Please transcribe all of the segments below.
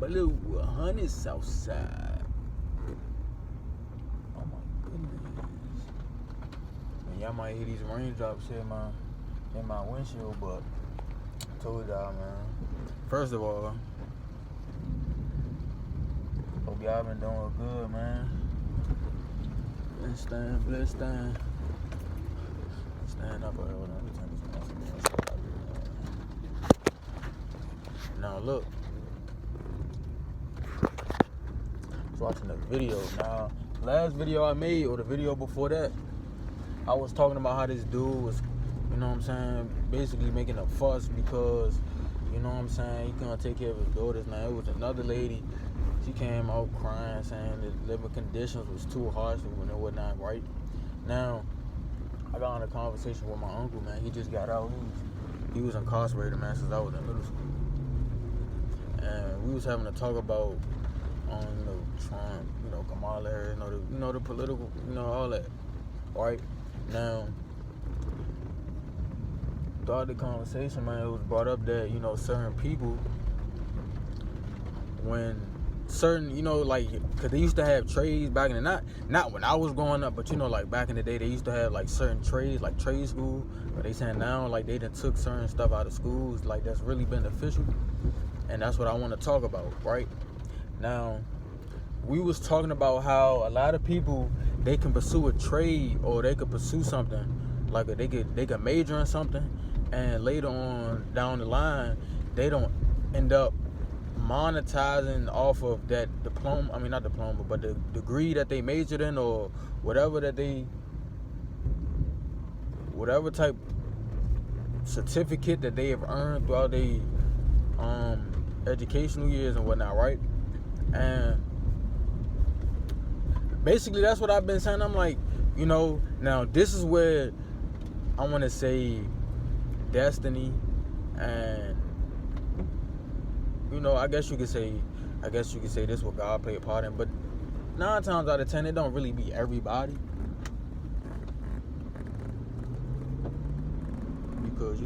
Blue 100 Southside. Oh my goodness. Man, y'all might hear these raindrops in my windshield, but I told y'all, man. First of all, hope y'all been doing good, man. Blessed. Stand up. Hold on, let me turn this off. Now look, I was watching the video. Now, last video I made, or the video before that, I was talking about how this dude was, you know what I'm saying, basically making a fuss because, you know what I'm saying, he couldn't take care of his daughters. Now, it was another lady, she came out crying, saying that living conditions was too harsh and whatnot, right? Now, I got on a conversation with my uncle, man. He just got out. He was incarcerated, man, since I was in middle school. And we was having to talk about, Trump, Kamala Harris, the political, all that, right? Now, throughout the conversation, man, it was brought up that, certain people, when certain, because they used to have trades back in the, not when I was growing up, but, like back in the day, they used to have, like, certain trades, like trade school, but they saying now, like, they done took certain stuff out of schools, like, that's really beneficial, and that's what I want to talk about, right? Now, we was talking about how a lot of people, they can pursue a trade, or they could pursue something, like, they could major in something, and later on, down the line, they don't end up monetizing off of that diploma, not diploma, but the degree that they majored in, or whatever type certificate that they have earned throughout their educational years and whatnot, right? And basically that's what I've been saying. I'm like, now this is where I want to say destiny and, I guess you could say this what God played a part in, but 9 times out of 10, it don't really be everybody. Because,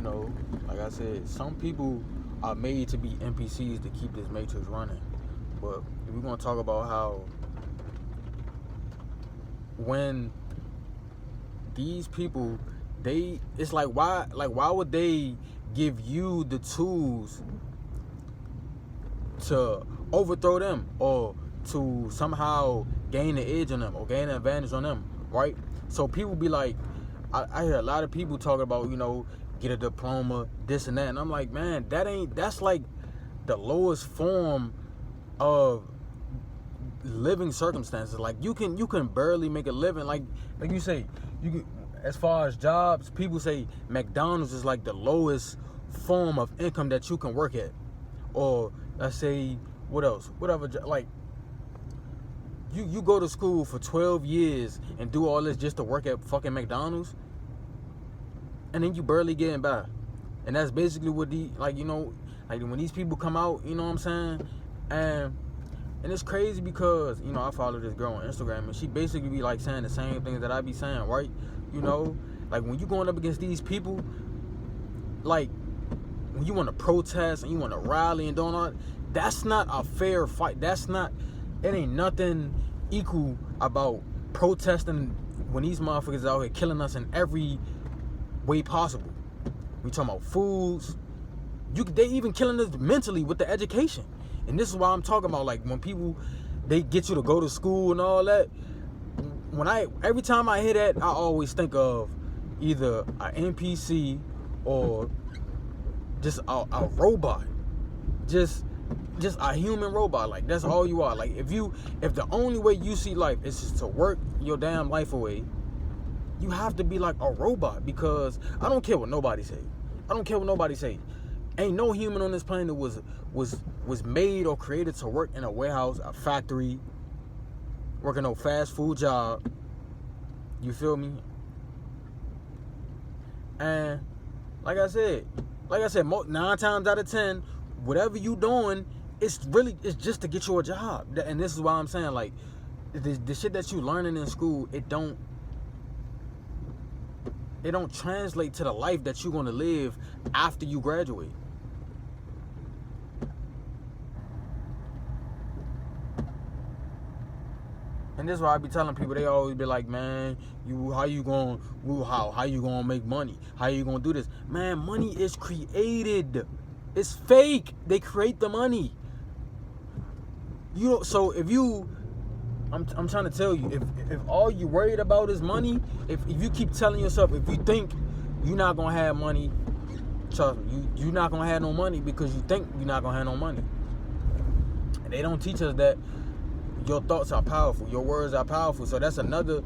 like I said, some people are made to be NPCs to keep this matrix running. But we're going to talk about how when these people, it's like, why would they give you the tools to overthrow them, or to somehow gain an edge on them, or gain an advantage on them, right? So people be like, I hear a lot of people talking about, get a diploma, this and that, and I'm like, man, that's like the lowest form of living circumstances. Like, you can barely make a living. Like you say, you can, as far as jobs, people say McDonald's is like the lowest form of income that you can work at. Or let's say, what else? Whatever, like, you go to school for 12 years and do all this just to work at fucking McDonald's, and then you barely getting by. And that's basically what like when these people come out, you know what I'm saying? And it's crazy because, I follow this girl on Instagram, and she basically be like saying the same things that I be saying, right? Like, when you going up against these people, like, when you want to protest and you want to rally and doing all that, that's not a fair fight. It ain't nothing equal about protesting when these motherfuckers out here killing us in every way possible. We talking about foods. They even killing us mentally with the education. And this is why I'm talking about, like, when people, they get you to go to school and all that. Every time I hear that, I always think of either an NPC or just a robot, just a human robot. Like, that's all you are. Like, if the only way you see life is just to work your damn life away, you have to be like a robot. Because I don't care what nobody say. Ain't no human on this planet was made or created to work in a warehouse, a factory, working no fast food job. You feel me? And like I said, 9 times out of 10, whatever you doing, it's just to get you a job. And this is why I'm saying, like, the shit that you learning in school, it don't translate to the life that you're gonna live after you graduate. And this is why I be telling people. They always be like, man, how you gonna make money? How you gonna do this? Man, money is created. It's fake. They create the money. So if you, I'm trying to tell you, if all you worried about is money, if you keep telling yourself, if you think you're not gonna have money, trust me, you're not gonna have no money because you think you're not gonna have no money. And they don't teach us that your thoughts are powerful, your words are powerful. So that's another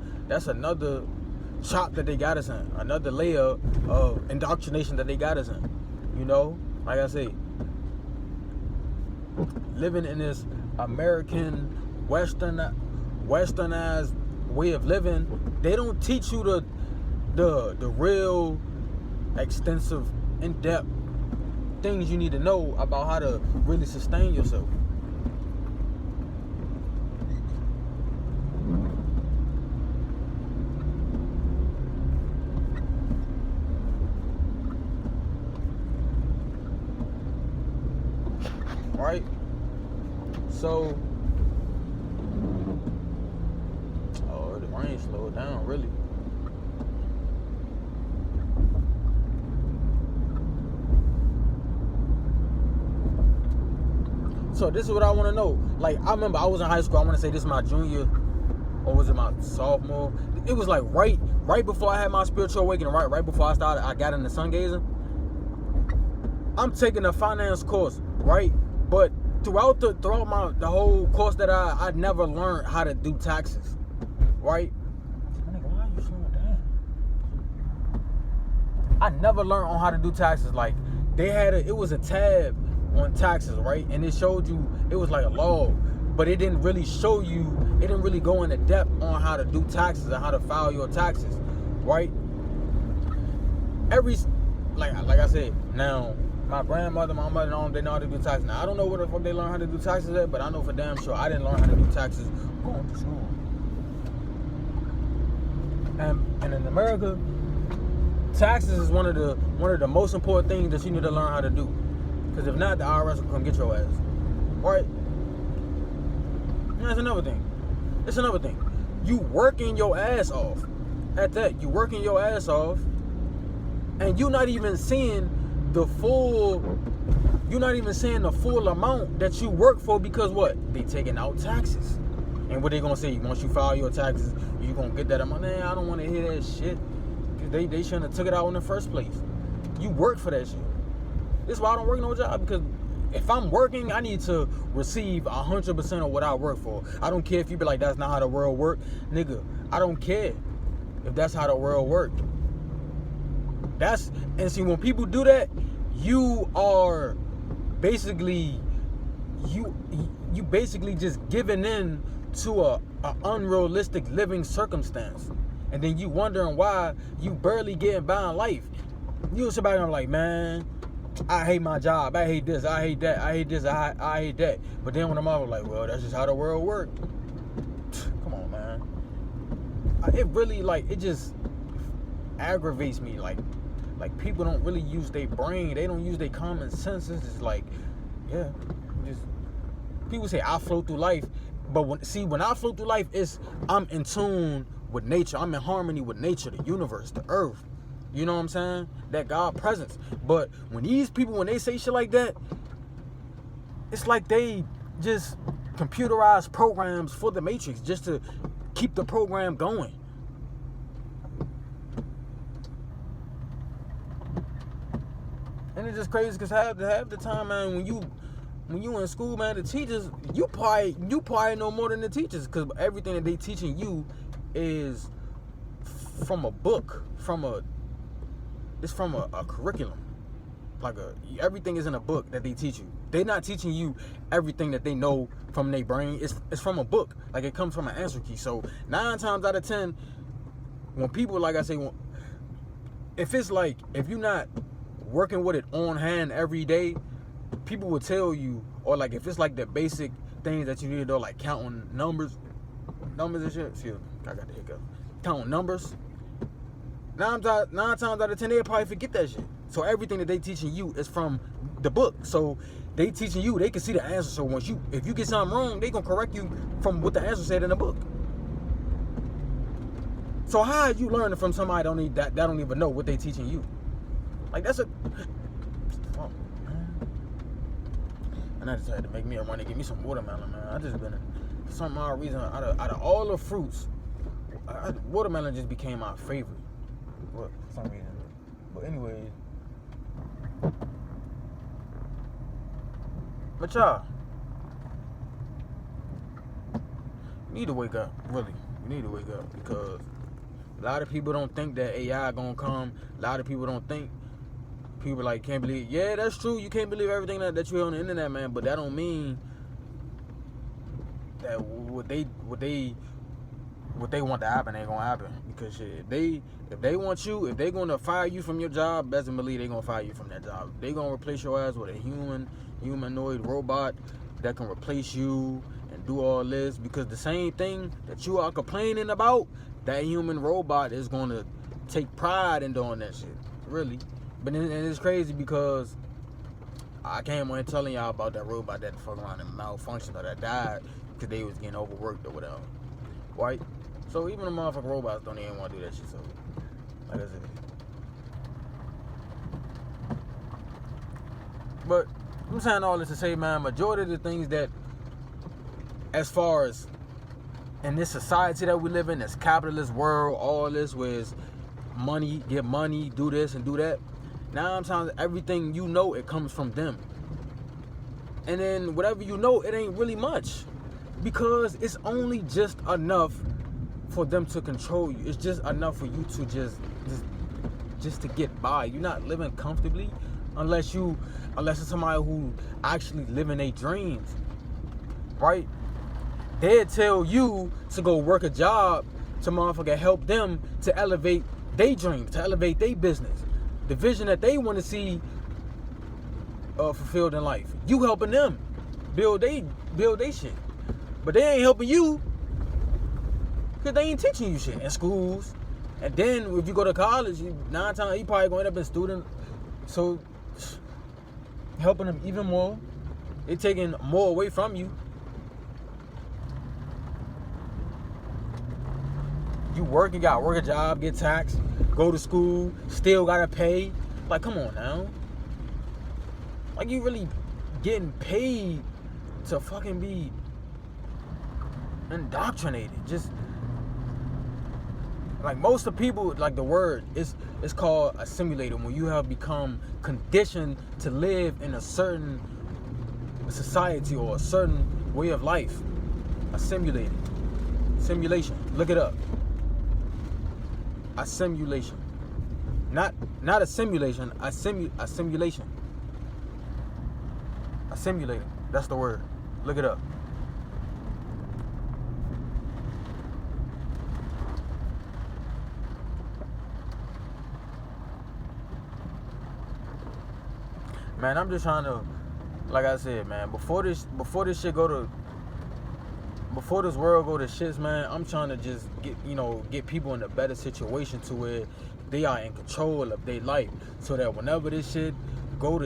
chop that they got us in, another layer of indoctrination that they got us in. You know, like I say, living in this American westernized way of living, they don't teach you the real extensive, in-depth things you need to know about how to really sustain yourself. Right? So, the rain slowed down, really. So this is what I want to know. Like, I remember I was in high school. I want to say this is my junior, or was it my sophomore? It was like right before I had my spiritual awakening, right before I got into sun gazing. I'm taking a finance course, right? But throughout the whole course that I never learned how to do taxes, right? Why are you slowing down? I never learned on how to do taxes. Like, they had it was a tab on taxes, right? And it showed you, it was like a log, but it didn't really show you, it didn't really go into depth on how to do taxes and how to file your taxes, right? Like I said, now, my grandmother, my mother, they know how to do taxes. Now, I don't know where the fuck they learn how to do taxes at, but I know for damn sure I didn't learn how to do taxes going to school. And in America, taxes is one of the most important things that you need to learn how to do. Because if not, the IRS will come get your ass. Right? And that's another thing. It's another thing. You working your ass off. At that, you working your ass off, and you're not even seeing the full amount that you work for, because what? They taking out taxes. And what they gonna say? Once you file your taxes, you gonna get that amount. Man, I don't want to hear that shit. They shouldn't have took it out in the first place. You work for that shit. This is why I don't work no job, because if I'm working, I need to receive 100% of what I work for. I don't care if you be like, that's not how the world work. Nigga, I don't care if that's how the world work. And see, when people do that, you are basically, you basically just giving in to a unrealistic living circumstance. And then you wondering why you barely getting by in life. You somebody gonna like, man, I hate my job, I hate this, I hate that, I hate this, I hate that. But then when I'm out, like, well, that's just how the world works. Come on, man. It really, like, it just aggravates me. Like people don't really use their brain. They don't use their common sense. It's just like, yeah, just people say I flow through life, but when I flow through life, I'm in tune with nature. I'm in harmony with nature, the universe, the earth. You know what I'm saying? That God presence. But when these people, when they say shit like that, it's like they just computerized programs for the Matrix just to keep the program going. And it's just crazy because half the time, man, when you in school, man, the teachers, you probably know more than the teachers, because everything that they teaching you is from a book, it's from a curriculum. Like everything is in a book that they teach you. They're not teaching you everything that they know from their brain. It's from a book. Like, it comes from an answer key. So 9 times out of 10, when people, like I say, if you're not working with it on hand every day, people will tell you, or like if it's like the basic things that you need to know, like counting numbers and shit. Excuse me, I got the hiccup. Counting numbers. 9 times out of 10, they'll probably forget that shit. So everything that they teaching you is from the book. So they teaching you, they can see the answer. So if you get something wrong, they gonna correct you from what the answer said in the book. So how are you learning from somebody that don't even know what they teaching you? Like, that's a... Oh, man. And I just had to make me a run to get me some watermelon, man. I just been... For some odd reason, out of all the fruits, watermelon just became my favorite. For some reason. But anyways... But y'all... You need to wake up, really. You need to wake up, because a lot of people don't think that AI gonna come. A lot of people don't think. People like can't believe. Yeah, that's true. You can't believe everything that you hear on the internet, man. But that don't mean that what they want to happen ain't gonna happen. Because shit, if they want you, if they gonna fire you from your job, best believe they gonna fire you from that job. They gonna replace your ass with a humanoid robot that can replace you and do all this, because the same thing that you are complaining about, that human robot is gonna take pride in doing that shit. Really. But and it's crazy because I came on telling y'all about that robot that fuck around and malfunctioned or that died because they was getting overworked or whatever. Right? So even the motherfucking robots don't even want to do that shit. So, like I said. But I'm saying all this to say, man, majority of the things that, as far as in this society that we live in, this capitalist world, all this was money, get money, do this and do that. Now I'm telling you, everything you know, it comes from them. And then whatever you know, it ain't really much, because it's only just enough for them to control you. It's just enough for you to just to get by. You're not living comfortably unless it's somebody who actually living their dreams, right? They'd tell you to go work a job to motherfucker help them to elevate their dreams, to elevate their business, the vision that they want to see fulfilled in life. You helping them build they shit, but they ain't helping you because they ain't teaching you shit in schools. And then if you go to college, 9 times you probably gonna end up in student, so helping them even more. They taking more away from you. You work, you gotta work a job, get taxed, go to school, still gotta pay. Like, come on now. Like, you really getting paid to fucking be indoctrinated. Just like most of the people, like the word it's called a simulator, when you have become conditioned to live in a certain society or a certain way of life. A simulation. Look it up. A simulation. Not a simulation, a simulation. A simulator. That's the word. Look it up. Man, I'm just trying to, like I said, man, before this world go to shits, man, I'm trying to just get people in a better situation to where they are in control of their life, so that whenever this shit go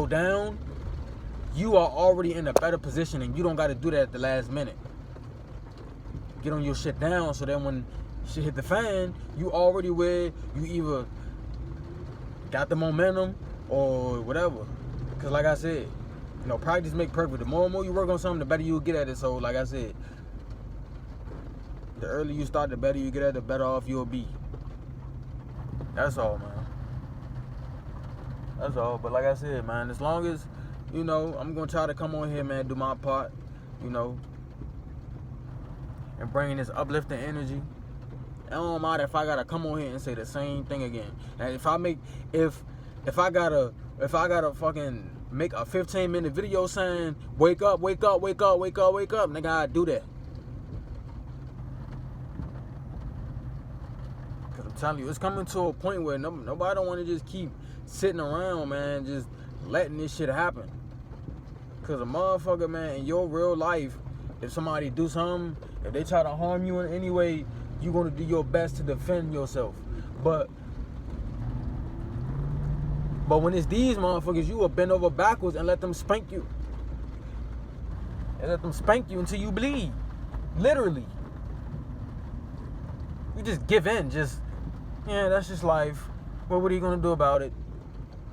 down, you are already in a better position and you don't got to do that at the last minute. Get on your shit down, so that when shit hit the fan, you already where you either got the momentum or whatever. Because like I said, practice make perfect. The more and more you work on something, the better you'll get at it. So like I said, the earlier you start, the better you get at it, the better off you'll be. That's all, man. That's all. But like I said, man, as long as, I'm going to try to come on here, man, do my part, and bringing this uplifting energy. I don't mind if I got to come on here and say the same thing again. And if I gotta fucking make a 15-minute video saying, wake up, wake up, wake up, wake up, wake up, nigga, I do that. Because I'm telling you, it's coming to a point where nobody don't want to just keep sitting around, man, just letting this shit happen. Because a motherfucker, man, in your real life, if somebody do something, if they try to harm you in any way, you're going to do your best to defend yourself. But when it's these motherfuckers, you will bend over backwards and let them spank you. And let them spank you until you bleed. Literally. you just give in. Just, yeah, that's just life. Well, what are you gonna do about it?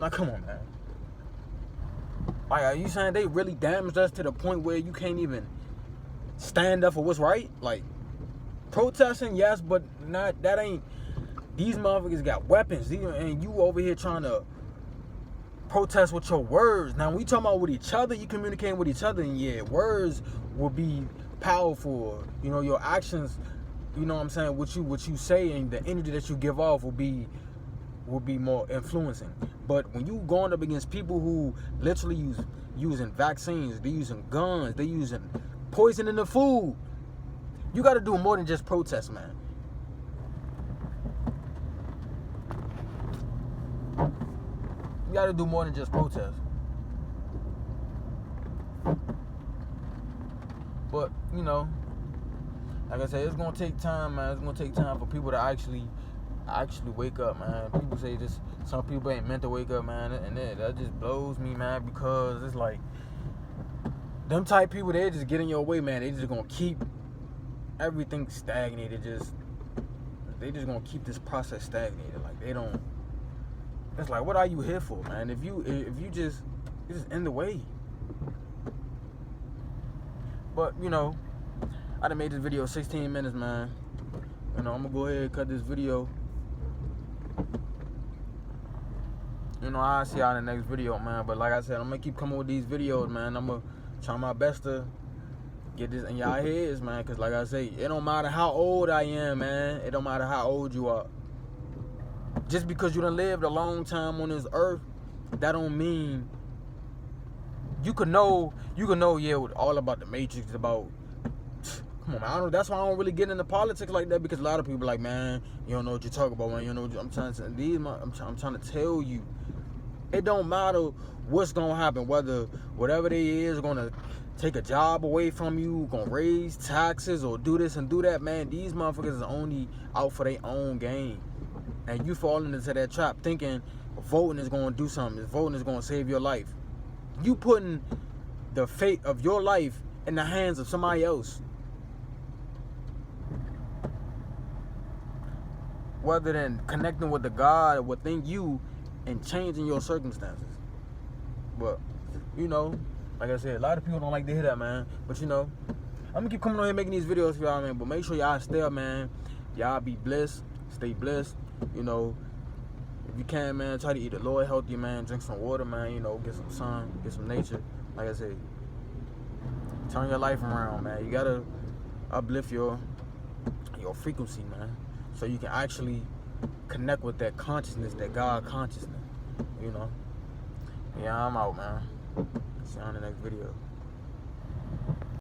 Like, come on, man. Like, are you saying they really damaged us to the point where you can't even stand up for what's right? Like, protesting, yes, but not. That ain't. These motherfuckers got weapons, and you over here trying to protest with your words. Now, when we talking about with each other, you communicating with each other, and yeah, words will be powerful. You know, your actions. You know what I'm saying? What you say and the energy that you give off will be more influencing. But when you going up against people who literally using vaccines, they using guns, they using poison in the food, you got to do more than just protest, man. You got to do more than just protest. But, you know, like I said, it's going to take time, man. It's going to take time for people to actually wake up, man. People say this, some people ain't meant to wake up, man. And that just blows me, man, because it's like, them type people, they just get in your way, man. They just going to keep everything stagnated. They just going to keep this process stagnated. Like, they don't, it's like, what are you here for, man? If you just in the way. But, you know, I done made this video 16 minutes, man. You know, I'm gonna go ahead and cut this video. You know, I'll see y'all in the next video, man. But like I said, I'm gonna keep coming with these videos, man. I'm gonna try my best to get this in y'all heads, man. Cause like I say, it don't matter how old I am, man. It don't matter how old you are. Just because you done lived a long time on this earth, that don't mean you could know, yeah, all about the Matrix, about, come on, man. That's why I don't really get into politics like that, because a lot of people are like, man, you don't know what you're talking about, man. You know, I'm trying to tell you, it don't matter what's gonna happen, whether whatever they is gonna take a job away from you, gonna raise taxes or do this and do that, man. These motherfuckers is only out for their own game, and you falling into that trap thinking voting is gonna do something. Voting is gonna save your life. You putting the fate of your life in the hands of somebody else. Rather than connecting with the God within you and changing your circumstances. But, you know, like I said, a lot of people don't like to hear that, man. But, you know, I'm going to keep coming on here making these videos for y'all, man. But make sure y'all stay up, man. Y'all be blessed. Stay blessed. You know, if you can, man, try to eat a little healthy, man. Drink some water, man. You know, get some sun, get some nature. Like I said, turn your life around, man. You got to uplift your frequency, man. So you can actually connect with that consciousness, that God consciousness, you know. Yeah, I'm out, man. See you on the next video.